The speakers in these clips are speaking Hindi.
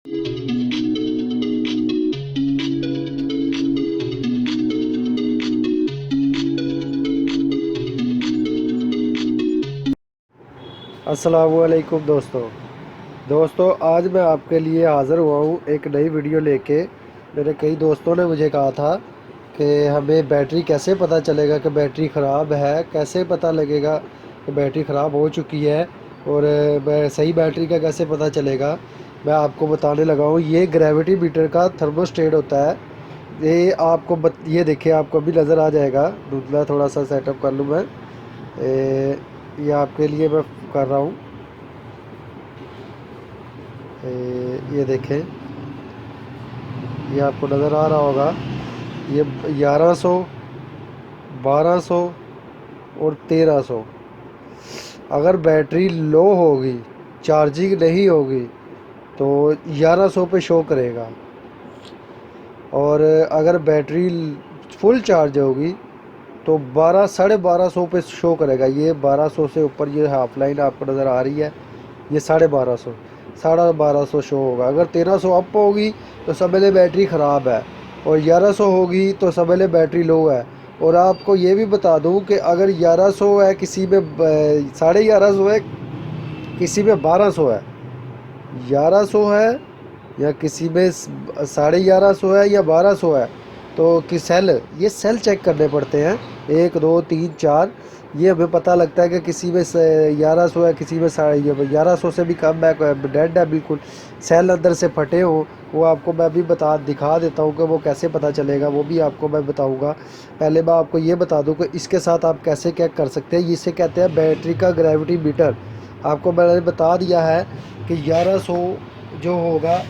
अस्सलामुअलैकुम दोस्तों आज मैं आपके लिए हाज़िर हुआ हूँ एक नई वीडियो लेके। मेरे कई दोस्तों ने मुझे कहा था कि हमें बैटरी कैसे पता चलेगा कि बैटरी ख़राब है, कैसे पता लगेगा कि बैटरी ख़राब हो चुकी है और सही बैटरी का कैसे पता चलेगा। मैं आपको बताने लगा हूँ। ये ग्रेविटी मीटर का थर्मोस्टेट होता है। ये देखिए, आपको अभी नज़र आ जाएगा। दूसरा थोड़ा सा सेटअप कर लूँ मैं। ये आपके लिए मैं कर रहा हूँ। ये देखें, ये आपको नज़र आ रहा होगा। ये 1100, 1200 और 1300। अगर बैटरी लो होगी, चार्जिंग नहीं होगी, तो 1100 पे शो करेगा। और अगर बैटरी फुल चार्ज होगी तो 1200 पे शो करेगा। ये 1200 से ऊपर ये हाफ लाइन आपको नज़र आ रही है। ये 1250, 1250 शो होगा। अगर 1300 अप होगी तो समझ बैटरी ख़राब है, और 1100 होगी तो समझ बैटरी लो है। और आपको ये भी बता दूं कि अगर 1100 है किसी में, 1150 है किसी में, 1200 है, 1100 है या किसी में 1150 है या 1200 है, तो कि सेल, ये सेल चेक करने पड़ते हैं। 1 2 3 4, ये हमें पता लगता है कि किसी में 1100 है, किसी में 1150 से भी कम है, डेड है बिल्कुल, सेल अंदर से फटे हो। वो आपको मैं भी दिखा देता हूँ कि वो कैसे पता चलेगा, वो भी आपको मैं बताऊँगा। पहले मैं आपको ये बता दूँ कि इसके साथ आप कैसे चेक कर सकते हैं। इसे कहते हैं बैटरी का ग्रेविटी मीटर। आपको मैंने बता दिया है कि 1100 जो होगा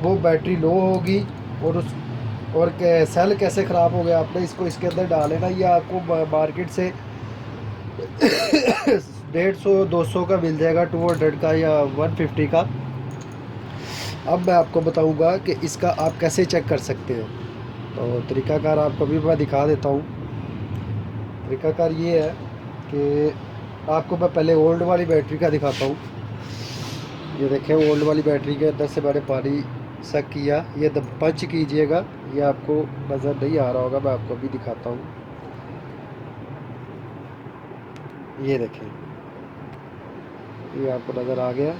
वो बैटरी लो होगी। और उस और सेल कैसे ख़राब हो गया, आपने इसको इसके अंदर डाले ना, ये आपको मार्केट से 150 200 का मिल जाएगा, 200 का या 150 का। अब मैं आपको बताऊंगा कि इसका आप कैसे चेक कर सकते हैं। तो तरीकाकार आपको भी मैं दिखा देता हूँ। तरीकाकार ये है कि आपको मैं पहले ओल्ड वाली बैटरी का दिखाता हूँ। ये देखें, ओल्ड वाली बैटरी के अंदर से मैंने पानी सक किया। ये पंच कीजिएगा, ये आपको नज़र नहीं आ रहा होगा, मैं आपको भी दिखाता हूँ। ये देखें, ये आपको नज़र आ गया।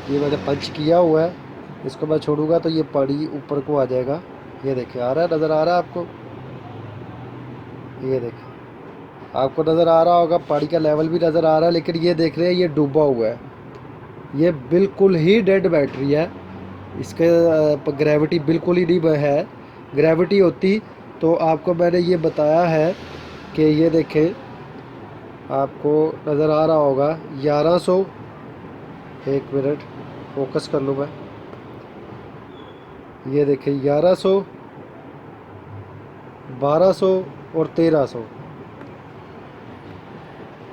ये मैंने पंच किया हुआ है। इसको मैं छोड़ूंगा तो ये पानी ऊपर को आ जाएगा। ये देखें, आ रहा है, नज़र आ रहा है आपको। ये देखें, आपको नज़र आ रहा होगा, पानी का लेवल भी नज़र आ रहा है। लेकिन ये देख रहे हैं, ये डूबा हुआ है। ये बिल्कुल ही डेड बैटरी है। इसके ग्रेविटी बिल्कुल ही नहीं है। ग्रेविटी होती तो आपको मैंने ये बताया है कि ये देखें, आपको नज़र आ रहा होगा 1100। एक मिनट, फोकस कर लूँ मैं। ये देखें, 1100, 1200 और 1300।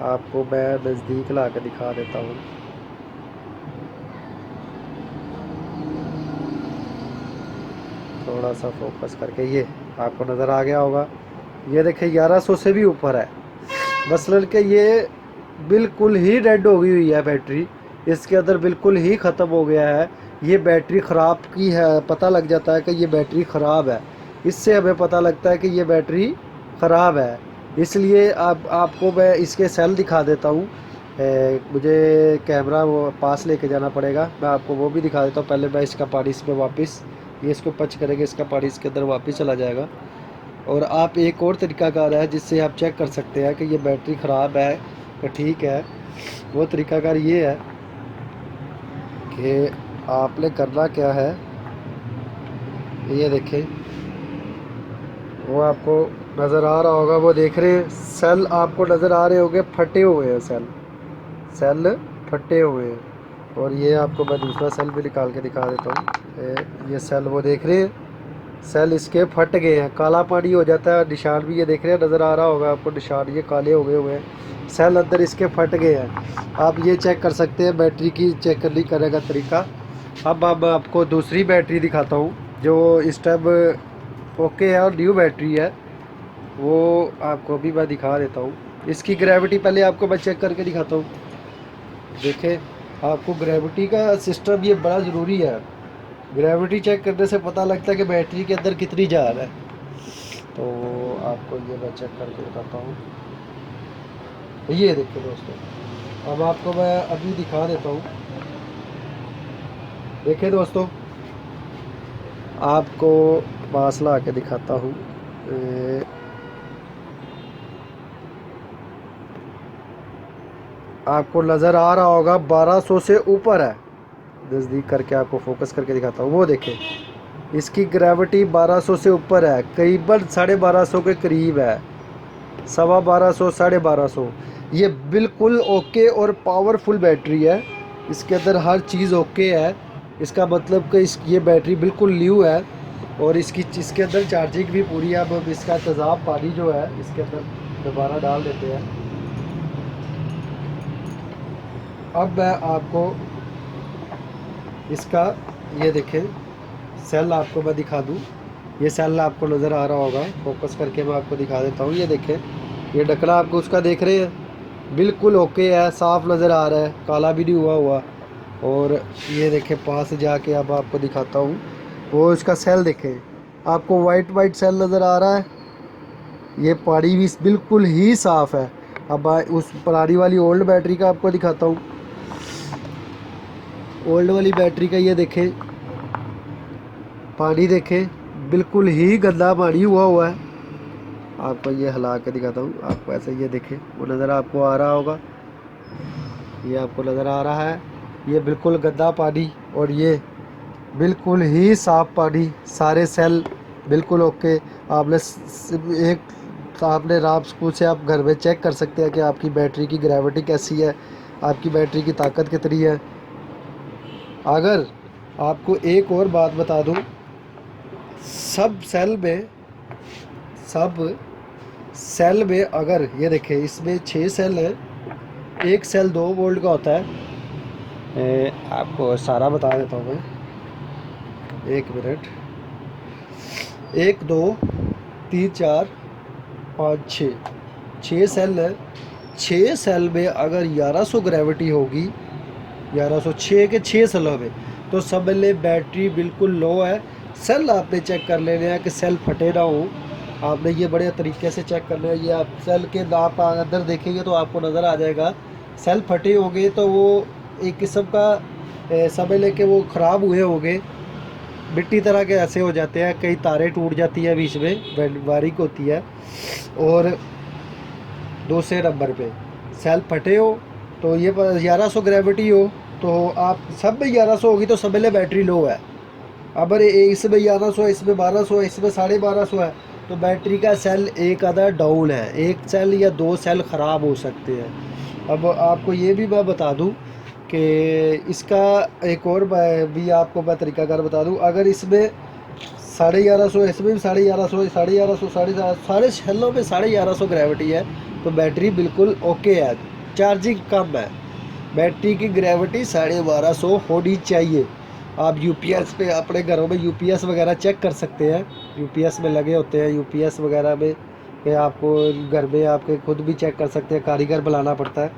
आपको मैं नज़दीक ला कर दिखा देता हूँ। थोड़ा सा फोकस करके, ये आपको नज़र आ गया होगा। ये देखें, 1100 से भी ऊपर है। मसलन कि ये बिल्कुल ही डेड हो गई हुई है बैटरी। इसके अंदर बिल्कुल ही ख़त्म हो गया है। ये बैटरी ख़राब की है, पता लग जाता है कि ये बैटरी ख़राब है। इससे हमें पता लगता है कि ये बैटरी ख़राब है। इसलिए आपको मैं इसके सेल दिखा देता हूँ। मुझे कैमरा वो पास लेके जाना पड़ेगा, मैं आपको वो भी दिखा देता हूँ। पहले मैं इसका पानी इसमें वापस, ये इसको पंच करेंगे, इसका पानी इसके अंदर वापस चला जाएगा। और आप एक और तरीकाकार है जिससे आप चेक कर सकते हैं कि ये बैटरी ख़राब है कि ठीक है। वो तरीकाकार ये है कि आपने करना क्या है। ये देखें, वो आपको नज़र आ रहा होगा, वो देख रहे हैं, सेल आपको नज़र आ रहे होंगे, फटे हुए हैं सेल, सेल फटे हुए हैं। और ये आपको मैं दूसरा सेल भी निकाल के दिखा देता हूँ। ये सेल वो देख रहे हैं, सेल इसके फट गए हैं, काला पानी हो जाता है। निशान भी ये देख रहे हैं, नज़र आ रहा होगा आपको, निशान ये काले हो गए हुए हैं, सेल अंदर इसके फट गए हैं। आप ये चेक कर सकते हैं बैटरी की चेक करने का तरीका। अब आपको दूसरी बैटरी दिखाता हूँ जो इस टाइम ओके है और न्यू बैटरी है। वो आपको भी मैं दिखा देता हूँ। इसकी ग्रेविटी पहले आपको मैं चेक करके दिखाता हूँ। देखें, आपको ग्रेविटी का सिस्टम ये बड़ा ज़रूरी है। ग्रेविटी चेक करने से पता लगता है कि बैटरी के अंदर कितनी जान है। तो आपको ये मैं चेक करके बताता हूँ। ये देखिए दोस्तों, अब आपको मैं अभी दिखा देता हूँ। देखिए दोस्तों, आपको पास ला के दिखाता हूँ। आपको नज़र आ रहा होगा 1200 से ऊपर है। नज़दीक करके आपको फोकस करके दिखाता हूँ। वो देखें, इसकी ग्रेविटी 1200 से ऊपर है, करीबन 1250 के करीब है, 1250 1250। ये बिल्कुल ओके और पावरफुल बैटरी है। इसके अंदर हर चीज़ ओके है। इसका मतलब कि ये बैटरी बिल्कुल न्यू है और इसके अंदर चार्जिंग भी पूरी है। अब इसका तेज़ाब पानी जो है इसके अंदर दोबारा डाल देते हैं। अब मैं आपको इसका ये देखें सेल आपको मैं दिखा दूँ। ये सेल आपको नज़र आ रहा होगा, फोकस करके मैं आपको दिखा देता हूँ। ये देखें, ये ढकना आपको उसका देख रहे हैं, बिल्कुल ओके है, साफ़ नज़र आ रहा है, काला भी नहीं हुआ। और ये देखें पास जाके अब आपको दिखाता हूँ। वो इसका सेल देखें, आपको वाइट सेल नज़र आ रहा है। ये पानी भी बिल्कुल ही साफ़ है। अब उस पुरानी वाली ओल्ड बैटरी का आपको दिखाता हूँ। ओल्ड वाली बैटरी का ये देखें पानी, देखें बिल्कुल ही गंदा पानी हुआ है। आपको ये हिला के दिखाता हूँ। आपको ऐसे ये देखें, वो नज़र आपको आ रहा होगा, ये आपको नज़र आ रहा है। ये बिल्कुल गंदा पानी और ये बिल्कुल ही साफ़ पानी। सारे सेल बिल्कुल ओके। आपने राब स्कूल से आप घर में चेक कर सकते हैं कि आपकी बैटरी की ग्रेविटी कैसी है, आपकी बैटरी की ताकत कितनी है। अगर आपको एक और बात बता दूं, सब सेल में अगर ये देखें, इसमें 6 सेल है, एक सेल 2 वोल्ट का होता है। आपको सारा बता देता हूँ मैं, 1 मिनट। 1 2 3 4 5 6 सेल है। 6 सेल में अगर 1100 ग्रेविटी होगी, 1106 के 6 सेलों में, तो सब में बैटरी बिल्कुल लो है। सेल आपने चेक कर लेने हैं कि सेल फटे ना हो। आपने ये बड़े तरीके से चेक करना है। ये आप सेल के आप अंदर देखेंगे तो आपको नज़र आ जाएगा। सेल फटे होंगे तो वो एक किस्म का समझ लें कि वो ख़राब हुए होंगे, मिट्टी तरह के ऐसे हो जाते हैं, कई तारें टूट जाती है, बीच में बारीक होती है। और दूसरे नंबर पे सेल फटे हो तो ये 1100 ग्रेविटी हो तो आप सब में 1100 होगी तो सब में बैटरी लो है। अगर इसमें 1100, इसमें 1200, इसमें 1250 है तो बैटरी का सेल एक आधा डाउन है, एक सेल या 2 सेल ख़राब हो सकते हैं। अब आपको ये भी मैं बता दूं कि इसका एक और भी आपको मैं तरीकाकार बता दूं। अगर इसमें 1150, इसमें भी 1150, 1150, सारे सेलों में 1150 ग्रेविटी है तो बैटरी बिल्कुल ओके है, चार्जिंग कम है। बैटरी की ग्रेविटी 1250 होनी चाहिए। आप यूपीएस पे अपने घरों में यूपीएस वगैरह चेक कर सकते हैं, यूपीएस में लगे होते हैं, यूपीएस वगैरह में कि आपको घर में आपके खुद भी चेक कर सकते हैं, कारीगर बुलाना पड़ता है।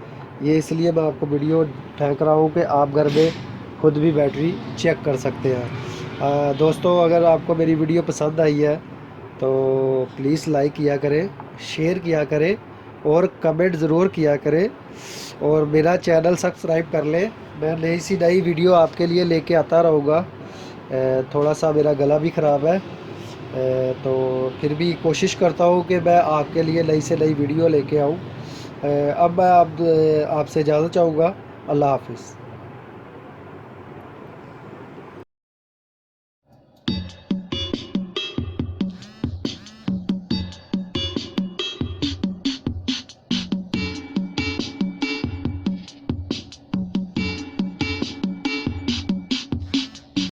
ये इसलिए मैं आपको वीडियो फेंक रहा हूँ कि आप घर में खुद भी बैटरी चेक कर सकते हैं। दोस्तों, अगर आपको मेरी वीडियो पसंद आई है तो प्लीज़ लाइक किया करें, शेयर किया करें और कमेंट ज़रूर किया करें और मेरा चैनल सब्सक्राइब कर लें। मैं नई वीडियो आपके लिए लेके आता रहूँगा। थोड़ा सा मेरा गला भी ख़राब है, तो फिर भी कोशिश करता हूँ कि मैं आपके लिए नई से नई वीडियो लेके आऊँ। अब मैं आपसे इजाज़त चाहूँगा। अल्लाह हाफ़िज़।